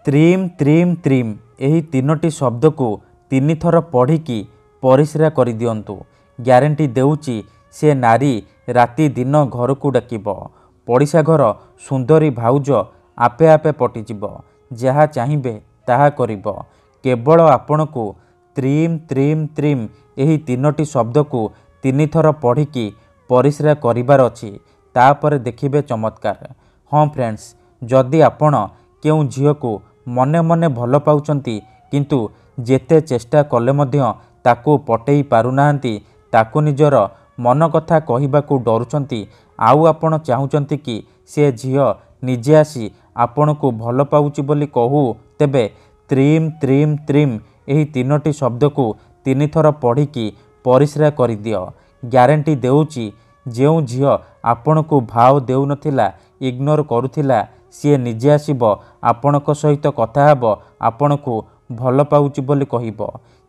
ତ୍ରିମ୍ ତ୍ରିମ୍ ତ୍ରିମ୍ ଏହି ତିନୋଟି ଶବ୍ଦକୁ ତିନିଥର ପଢ଼ିକି ପରିସ୍ରା କରିଦିଅନ୍ତୁ। ଗ୍ୟାରେଣ୍ଟି ଦେଉଛି ସେ ନାରୀ ରାତି ଦିନ ଘରକୁ ଡାକିବ। ପଡ଼ିଶା ଘର ସୁନ୍ଦରୀ ଭାଉଜ ଆପେ ଆପେ ପଟିଯିବ। ଯାହା ଚାହିଁବେ ତାହା କରିବ। କେବଳ ଆପଣଙ୍କୁ ତ୍ରିମ୍ ତ୍ରିମ୍ ତ୍ରିମ୍ ଏହି ତିନୋଟି ଶବ୍ଦକୁ ତିନିଥର ପଢ଼ିକି ପରିସ୍ରା କରିବାର ଅଛି। ତାପରେ ଦେଖିବେ ଚମତ୍କାର। ହଁ ଫ୍ରେଣ୍ଡସ୍, ଯଦି ଆପଣ କେଉଁ ଝିଅକୁ ମନେ ମନେ ଭଲ ପାଉଛନ୍ତି କିନ୍ତୁ ଯେତେ ଚେଷ୍ଟା କଲେ ମଧ୍ୟ ତାକୁ ପଟେଇ ପାରୁନାହାନ୍ତି, ତାକୁ ନିଜର ମନ କଥା କହିବାକୁ ଡରୁଛନ୍ତି, ଆଉ ଆପଣ ଚାହୁଁଛନ୍ତି କି ସେ ଝିଅ ନିଜେ ଆସି ଆପଣଙ୍କୁ ଭଲ ପାଉଛି ବୋଲି କହୁ, ତେବେ ତ୍ରିମ୍ ତ୍ରିମ୍ ତ୍ରିମ୍ ଏହି ତିନୋଟି ଶବ୍ଦକୁ ତିନିଥର ପଢ଼ିକି ପରିସ୍ରା କରିଦିଅ। ଗ୍ୟାରେଣ୍ଟି ଦେଉଛି ଯେଉଁ ଝିଅ ଆପଣଙ୍କୁ ଭାव ଦେଉନଥିଲା, ଇଗ୍ନୋର କରୁଥିଲା, ସିଏ ନିଜେ ଆସିବ ଆପଣଙ୍କ ସହିତ କଥା ହେବ, ଆପଣଙ୍କୁ ଭଲ ପାଉଛି ବୋଲି କହିବ।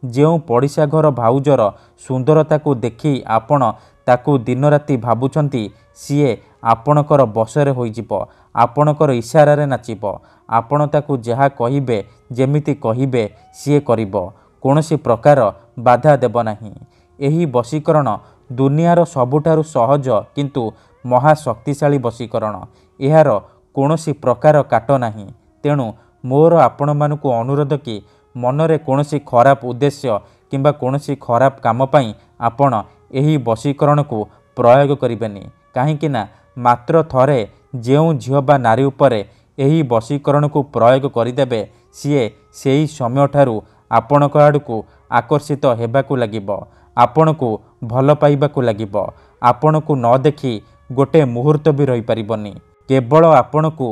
ଯେଉଁ ପଡ଼ିଶା ଘର ଭାଉଜର ସୁନ୍ଦରତାକୁ ଦେଖି ଆପଣ ତାକୁ ଦିନରାତି ଭାବୁଛନ୍ତି, ସିଏ ଆପଣଙ୍କର ବଶରେ ହୋଇଯିବ। ଆପଣଙ୍କର ଇସାରାରେ ନାଚିବ। ଆପଣ ତାକୁ ଯାହା କହିବେ, ଯେମିତି କହିବେ ସିଏ କରିବ। କୌଣସି ପ୍ରକାର ବାଧା ଦେବ ନାହିଁ। ଏହି ବଶୀକରଣ ଦୁନିଆର ସବୁଠାରୁ ସହଜ କିନ୍ତୁ ମହାଶକ୍ତିଶାଳୀ ବଶୀକରଣ। ଏହାର କୌଣସି ପ୍ରକାର କାଟ ନାହିଁ। ତେଣୁ ମୋର ଆପଣମାନଙ୍କୁ ଅନୁରୋଧ କି ମନରେ କୌଣସି ଖରାପ ଉଦ୍ଦେଶ୍ୟ କିମ୍ବା କୌଣସି ଖରାପ କାମ ପାଇଁ ଆପଣ ଏହି ବଶୀକରଣକୁ ପ୍ରୟୋଗ କରିବେନି। କାହିଁକି ନା ମାତ୍ର ଥରେ ଯେଉଁ ଝିଅ ବା ନାରୀ ଉପରେ ଏହି ବଶୀକରଣକୁ ପ୍ରୟୋଗ କରିଦେବେ, ସିଏ ସେହି ସମୟଠାରୁ ଆପଣଙ୍କ ଆଡ଼କୁ ଆକର୍ଷିତ ହେବାକୁ ଲାଗିବ। ଆପଣଙ୍କୁ ଭଲ ପାଇବାକୁ ଲାଗିବ। ଆପଣଙ୍କୁ ନ ଦେଖି ଗୋଟେ ମୁହୂର୍ତ୍ତ ବି ରହିପାରିବନି। କେବଳ ଆପଣଙ୍କୁ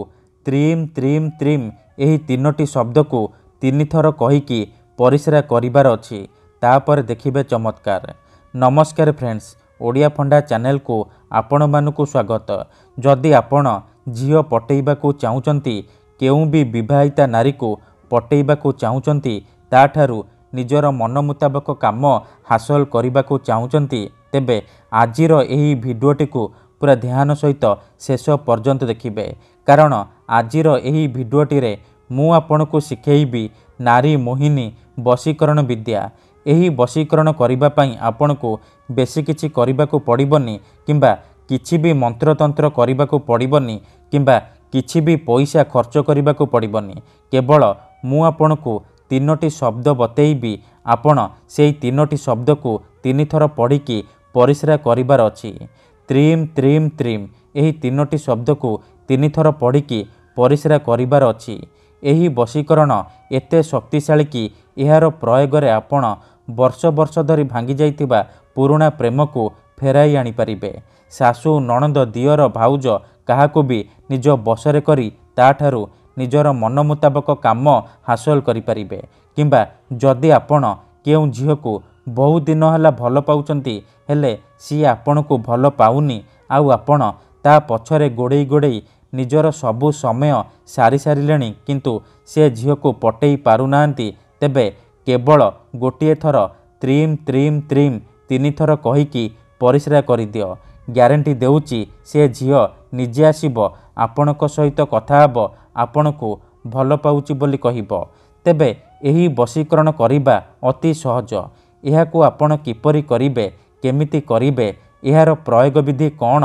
ତ୍ରିମ୍ ତ୍ରିମ୍ ତ୍ରିମ୍ ଏହି ତିନୋଟି ଶବ୍ଦକୁ ତିନିଥର କହିକି ପରିସ୍ରା କରିବାର ଅଛି। ତାପରେ ଦେଖିବେ ଚମତ୍କାର। ନମସ୍କାର ଫ୍ରେଣ୍ଡସ୍, ଓଡ଼ିଆ ଫଣ୍ଡା ଚ୍ୟାନେଲକୁ ଆପଣମାନଙ୍କୁ ସ୍ୱାଗତ। ଯଦି ଆପଣ ଝିଅ ପଟେଇବାକୁ ଚାହୁଁଛନ୍ତି, କେଉଁ ବି ବିବାହିତା ନାରୀକୁ ପଟେଇବାକୁ ଚାହୁଁଛନ୍ତି, ତାଠାରୁ ନିଜର ମନ ମୁତାବକ କାମ ହାସଲ କରିବାକୁ ଚାହୁଁଛନ୍ତି, ତେବେ ଆଜିର ଏହି ଭିଡ଼ିଓଟିକୁ ପୁରା ଧ୍ୟାନ ସହିତ ଶେଷ ପର୍ଯ୍ୟନ୍ତ ଦେଖିବେ। କାରଣ ଆଜିର ଏହି ଭିଡ଼ିଓଟିରେ ମୁଁ ଆପଣଙ୍କୁ ଶିଖେଇବି ନାରୀ ମୋହିନୀ ବଶୀକରଣ ବିଦ୍ୟା। ଏହି ବଶୀକରଣ କରିବା ପାଇଁ ଆପଣଙ୍କୁ ବେଶୀ କିଛି କରିବାକୁ ପଡ଼ିବନି କିମ୍ବା କିଛି ବି ମନ୍ତ୍ରତନ୍ତ୍ର କରିବାକୁ ପଡ଼ିବନି କିମ୍ବା କିଛି ବି ପଇସା ଖର୍ଚ୍ଚ କରିବାକୁ ପଡ଼ିବନି। କେବଳ ମୁଁ ଆପଣଙ୍କୁ ତିନୋଟି ଶବ୍ଦ ବତେଇବି। ଆପଣ ସେଇ ତିନୋଟି ଶବ୍ଦକୁ ତିନିଥର ପଢ଼ିକି ପରିସ୍ରା କରିବାର ଅଛି। ତ୍ରିମ୍ ତ୍ରିମ୍ ତ୍ରିମ୍ ଏହି ତିନୋଟି ଶବ୍ଦକୁ ତିନିଥର ପଢ଼ିକି ପରିସ୍ରା କରିବାର ଅଛି। ଏହି ବଶୀକରଣ ଏତେ ଶକ୍ତିଶାଳୀ କି ଏହାର ପ୍ରୟୋଗରେ ଆପଣ ବର୍ଷ ବର୍ଷ ଧରି ଭାଙ୍ଗି ଯାଇଥିବା ପୁରୁଣା ପ୍ରେମକୁ ଫେରାଇ ଆଣିପାରିବେ। ଶାଶୁ, ନଣନ୍ଦ, ଦିଅର, ଭାଉଜ କାହାକୁ ବି ନିଜ ବଶରେ କରି ତାଠାରୁ ନିଜର ମନ ମୁତାବକ କାମ ହାସଲ କରିପାରିବେ। କିମ୍ବା ଯଦି ଆପଣ କେଉଁ ଝିଅକୁ ବହୁ ଦିନ ହେଲା ଭଲ ପାଉଛନ୍ତି, ହେଲେ ସିଏ ଆପଣଙ୍କୁ ଭଲ ପାଉନି, ଆଉ ଆପଣ ତା ପଛରେ ଗୋଡ଼େଇ ଗୋଡ଼େଇ ନିଜର ସବୁ ସମୟ ସାରି ସାରିଲେଣି, କିନ୍ତୁ ସେ ଝିଅକୁ ପଟେଇ ପାରୁନାହାନ୍ତି, ତେବେ କେବଳ ଗୋଟିଏ ଥର ତ୍ରିମ୍ ତ୍ରିମ୍ ତ୍ରିମ୍ ତିନିଥର କହିକି ପରିସ୍ରା କରିଦିଅ। ଗ୍ୟାରେଣ୍ଟି ଦେଉଛି ସେ ଝିଅ ନିଜେ ଆସିବ ଆପଣଙ୍କ ସହିତ କଥା ହେବ, ଆପଣଙ୍କୁ ଭଲ ପାଉଛି ବୋଲି କହିବ। ତେବେ ଏହି ବଶୀକରଣ କରିବା ଅତି ସହଜ। ଏହାକୁ ଆପଣ କିପରି କରିବେ, କେମିତି କରିବେ, ଏହାର ପ୍ରୟୋଗ ବିଧି କ'ଣ,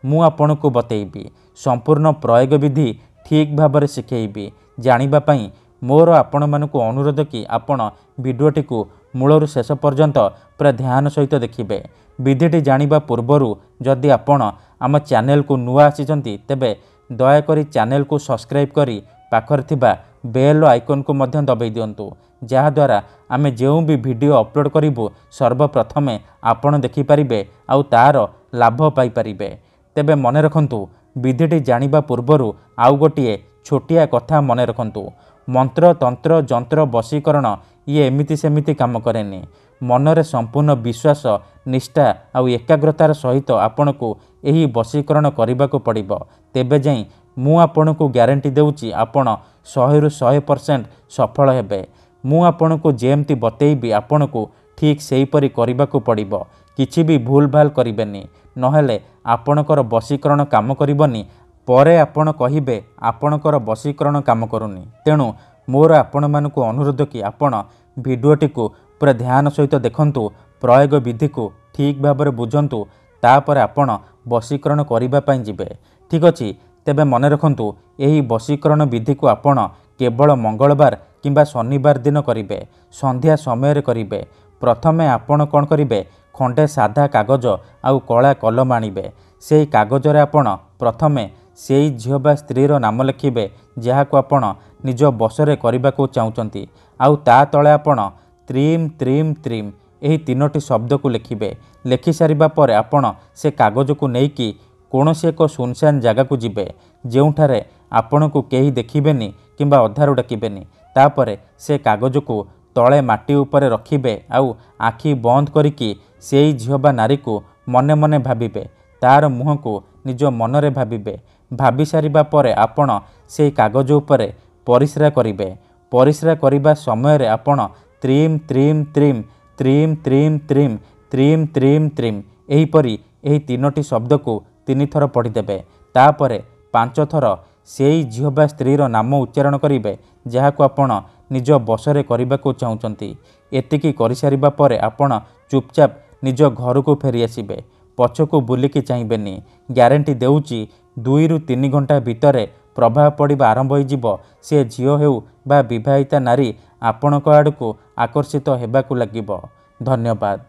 ମୁଁ ଆପଣଙ୍କୁ ବତେଇବି। ସମ୍ପୂର୍ଣ୍ଣ ପ୍ରୟୋଗ ବିଧି ଠିକ୍ ଭାବରେ ଶିଖେଇବି। ଜାଣିବା ପାଇଁ ମୋର ଆପଣମାନଙ୍କୁ ଅନୁରୋଧ କି ଆପଣ ଭିଡ଼ିଓଟିକୁ ମୂଳରୁ ଶେଷ ପର୍ଯ୍ୟନ୍ତ ପୁରା ଧ୍ୟାନ ସହିତ ଦେଖିବେ। ବିଧିଟି ଜାଣିବା ପୂର୍ବରୁ ଯଦି ଆପଣ ଆମ ଚ୍ୟାନେଲକୁ ନୂଆ ଆସିଛନ୍ତି, ତେବେ ଦୟାକରି ଚ୍ୟାନେଲକୁ ସବସ୍କ୍ରାଇବ୍ କରି ପାଖରେ ଥିବା ବେଲ୍ ଆଇକନ୍କୁ ମଧ୍ୟ ଦବାଇ ଦିଅନ୍ତୁ। ଯାହାଦ୍ୱାରା ଆମେ ଯେଉଁ ବି ଭିଡ଼ିଓ ଅପଲୋଡ଼ କରିବୁ ସର୍ବପ୍ରଥମେ ଆପଣ ଦେଖିପାରିବେ ଆଉ ତା'ର ଲାଭ ପାଇପାରିବେ। ତେବେ ମନେ ରଖନ୍ତୁ, ବିଧିଟି ଜାଣିବା ପୂର୍ବରୁ ଆଉ ଗୋଟିଏ ଛୋଟିଆ କଥା ମନେ ରଖନ୍ତୁ। ମନ୍ତ୍ର, ତନ୍ତ୍ର, ଯନ୍ତ୍ର, ବଶୀକରଣ ଇଏ ଏମିତି ସେମିତି କାମ କରେନି। ମନରେ ସମ୍ପୂର୍ଣ୍ଣ ବିଶ୍ୱାସ, ନିଷ୍ଠା ଆଉ ଏକାଗ୍ରତାର ସହିତ ଆପଣଙ୍କୁ ଏହି ବଶୀକରଣ କରିବାକୁ ପଡ଼ିବ। ତେବେ ଯାଇ ମୁଁ ଆପଣଙ୍କୁ ଗ୍ୟାରେଣ୍ଟି ଦେଉଛି ଆପଣ 100ରୁ 100% ସଫଳ ହେବେ। ମୁଁ ଆପଣଙ୍କୁ ଯେମିତି ବତେଇବି ଆପଣଙ୍କୁ ଠିକ୍ ସେହିପରି କରିବାକୁ ପଡ଼ିବ। କିଛି ବି ଭୁଲ ଭାଲ କରିବେନି, ନହେଲେ ଆପଣଙ୍କର ବଶୀକରଣ କାମ କରିବନି। ପରେ ଆପଣ କହିବେ ଆପଣଙ୍କର ବଶୀକରଣ କାମ କରୁନି। ତେଣୁ ମୋର ଆପଣମାନଙ୍କୁ ଅନୁରୋଧ କି ଆପଣ ଭିଡ଼ିଓଟିକୁ ପୁରା ଧ୍ୟାନ ସହିତ ଦେଖନ୍ତୁ, ପ୍ରୟୋଗ ବିଧିକୁ ଠିକ୍ ଭାବରେ ବୁଝନ୍ତୁ, ତାପରେ ଆପଣ ବଶୀକରଣ କରିବା ପାଇଁ ଯିବେ। ଠିକ୍ ଅଛି, ତେବେ ମନେ ରଖନ୍ତୁ ଏହି ବଶୀକରଣ ବିଧିକୁ ଆପଣ କେବଳ ମଙ୍ଗଳବାର କିମ୍ବା ଶନିବାର ଦିନ କରିବେ, ସନ୍ଧ୍ୟା ସମୟରେ କରିବେ। ପ୍ରଥମେ ଆପଣ କ'ଣ କରିବେ, ଖଣ୍ଡେ ସାଧା କାଗଜ ଆଉ କଳା କଲମ ଆଣିବେ। ସେହି କାଗଜରେ ଆପଣ ପ୍ରଥମେ ସେଇ ଝିଅ ବା ସ୍ତ୍ରୀର ନାମ ଲେଖିବେ ଯାହାକୁ ଆପଣ ନିଜ ବଶରେ କରିବାକୁ ଚାହୁଁଛନ୍ତି, ଆଉ ତା ତଳେ ଆପଣ ତ୍ରିମ୍ ତ୍ରିମ୍ ତ୍ରିମ୍ ଏହି 3ଟି ଶବ୍ଦକୁ ଲେଖିବେ। ଲେଖିସାରିବା ପରେ ଆପଣ ସେ କାଗଜକୁ ନେଇକି କୌଣସି ଏକ ସୁନସାନ ଜାଗାକୁ ଯିବେ, ଯେଉଁଠାରେ ଆପଣଙ୍କୁ କେହି ଦେଖିବେନି କିମ୍ବା ଅଧାରୁ ଡାକିବେନି। ତାପରେ ସେ କାଗଜକୁ ତଳେ ମାଟି ଉପରେ ରଖିବେ ଆଉ ଆଖି ବନ୍ଦ କରିକି ସେଇ ଝିଅ ବା ନାରୀକୁ ମନେ ମନେ ଭାବିବେ, ତାର ମୁହଁକୁ ନିଜ ମନରେ ଭାବିବେ। ଭାବି ସାରିବା ପରେ ଆପଣ ସେଇ କାଗଜ ଉପରେ ପରିସ୍ରା କରିବେ। ପରିସ୍ରା କରିବା ସମୟରେ ଆପଣ ତ୍ରିମ୍ ତ୍ରିମ୍ ତ୍ରିମ୍ ତ୍ରିମ୍ ତ୍ରିମ୍ ତ୍ରିମ୍ ତ୍ରିମ୍ ତ୍ରିମ୍ ତ୍ରିମ୍ ଏହିପରି ଏହି 3ଟି ଶବ୍ଦକୁ 3 ଥର ପଢ଼ିଦେବେ। ତାପରେ 5 ଥର ସେଇ ଝିଅ ବା ସ୍ତ୍ରୀର ନାମ ଉଚ୍ଚାରଣ କରିବେ ଯାହାକୁ ଆପଣ ନିଜ ବଶରେ କରିବାକୁ ଚାହୁଁଛନ୍ତି। ଏତିକି କରିସାରିବା ପରେ ଆପଣ ଚୁପଚାପ ନିଜ ଘରକୁ ଫେରିଆସିବେ। ପଛକୁ ବୁଲିକି ଚାହିଁବେନି। ଗ୍ୟାରେଣ୍ଟି ଦେଉଛି 2ରୁ 3 ଘଣ୍ଟା ଭିତରେ ପ୍ରଭାବ ପଡ଼ିବା ଆରମ୍ଭ ହୋଇଯିବ। ସେ ଝିଅ ହେଉ ବା ବିବାହିତା ନାରୀ ଆପଣଙ୍କ ଆଡ଼କୁ ଆକର୍ଷିତ ହେବାକୁ ଲାଗିବ। ଧନ୍ୟବାଦ।